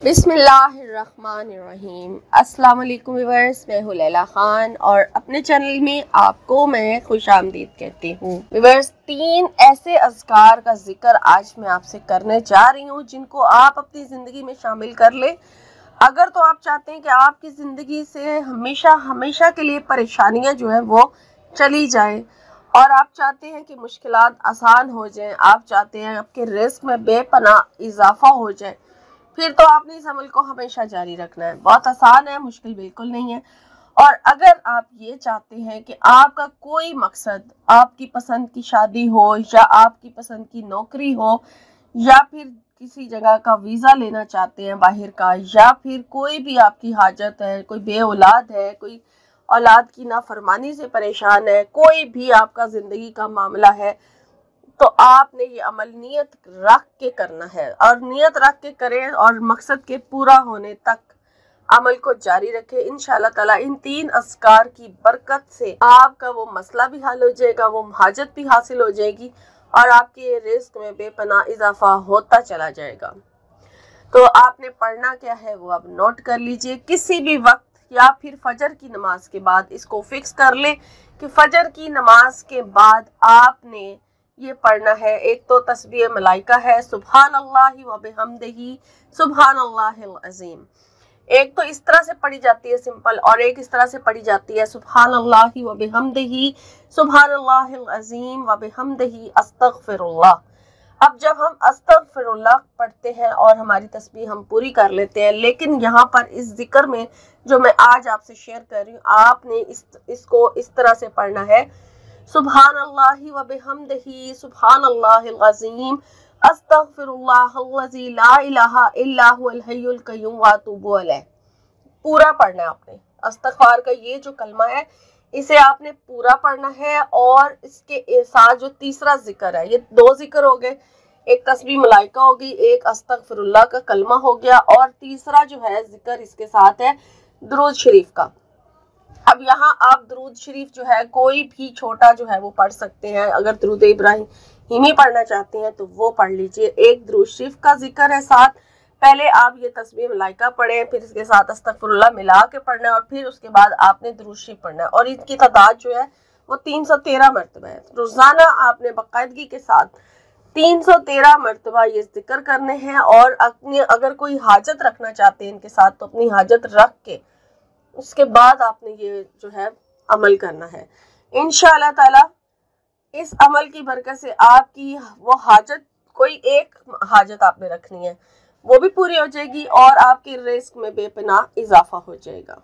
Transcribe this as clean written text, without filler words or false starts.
बिस्मिल्लाहिर्रहमानिर्रहीम। अस्सलाम वालेकुम व्यूअर्स, मैं हूँ लैला खान और अपने चैनल में आपको मैं खुश आमदीद कहती हूँ। व्यूअर्स, 3 ऐसे अज़कार का जिक्र आज मैं आपसे करने जा रही हूँ जिनको आप अपनी ज़िंदगी में शामिल कर ले। अगर तो आप चाहते हैं कि आपकी ज़िंदगी से हमेशा हमेशा के लिए परेशानियाँ जो है वो चली जाए और आप चाहते हैं कि मुश्किलात आसान हो जाएं, आप चाहते हैं आपके रिस्क में बेपनाह इजाफा हो जाए, फिर तो आपने इस अमल को हमेशा जारी रखना है। बहुत आसान है, मुश्किल बिल्कुल नहीं है। और अगर आप ये चाहते हैं कि आपका कोई मकसद, आपकी पसंद की शादी हो या आपकी पसंद की नौकरी हो या फिर किसी जगह का वीज़ा लेना चाहते हैं बाहर का, या फिर कोई भी आपकी हाजत है, कोई बे औलाद है, कोई औलाद की नाफरमानी से परेशान है, कोई भी आपका ज़िंदगी का मामला है, तो आपने ये अमल नियत रख के करना है और नियत रख के करें और मकसद के पूरा होने तक अमल को जारी रखें। इंशाअल्लाह ताला इन 3 अज़कार की बरकत से आपका वो मसला भी हल हो जाएगा, वो हाजत भी हासिल हो जाएगी और आपके रिज़्क में बेपनाह इजाफा होता चला जाएगा। तो आपने पढ़ना क्या है वो आप नोट कर लीजिए। किसी भी वक्त या फिर फजर की नमाज के बाद इसको फिक्स कर ले कि फजर की नमाज के बाद आपने ये पढ़ना है। एक तो तस्बीह मलाइका है, सुब्हानल्लाहि व बिहम्दिही सुब्हानल्लाहिल अज़ीम। एक तो इस तरह से पढ़ी जाती है सिंपल, और एक इस तरह से पढ़ी जाती है सुब्हानल्लाहि व बिहम्दिही सुब्हानल्लाहिल अज़ीम व बिहम्दिही अस्तगफिरुल्लाह। अब जब हम अस्तगफिरुल्लाह पढ़ते हैं और हमारी तस्बीह हम पूरी कर लेते हैं, लेकिन यहाँ पर इस जिक्र में जो मैं आज आपसे शेयर कर रही हूँ, आपने इसको इस तरह से पढ़ना है, सुब्हानल्लाहि व बिहम्दिही सुब्हानल्लाहिल अज़ीम अस्तगफिरुल्लाहल्लज़ी ला इलाहा इल्ला हुवल हय्युल क़य्यूम व अतूबु अलैह। पूरा पढ़ना है आपने। इस्तग़फ़ार का ये जो कलमा है इसे आपने पूरा पढ़ना है। और इसके साथ जो तीसरा जिक्र है, ये 2 जिक्र हो गए, एक तस्बीह मलाइका हो गई, एक अस्तगफिरुल्लाह का कलमा हो गया, और तीसरा जो है जिक्र इसके साथ है दुरूद शरीफ का। अब यहाँ आप दुरूद शरीफ जो है कोई भी छोटा जो है वो पढ़ सकते हैं। अगर दुरूद इब्राहिमी पढ़ना चाहते हैं तो वो पढ़ लीजिए। एक दुरूद शरीफ का जिक्र है साथ, पहले आप ये तस्बीह मलाइका पढ़ें, फिर इसके साथ अस्तगफिरुल्लाह मिला के पढ़ना है और फिर उसके बाद आपने दुरूद शरीफ पढ़ना है। और इनकी तादाद जो है वो 313 मरतबा है। रोज़ाना आपने बाकायदगी के साथ 313 मरतबा ये जिक्र करने हैं। और अपनी अगर कोई हाजत रखना चाहते हैं इनके साथ तो अपनी हाजत रख के उसके बाद आपने ये जो है अमल करना है। इंशाअल्लाह ताला इस अमल की बरकत से आपकी वो हाजत, कोई एक हाजत आपने रखनी है, वो भी पूरी हो जाएगी और आपके रिस्क में बेपनाह इजाफा हो जाएगा।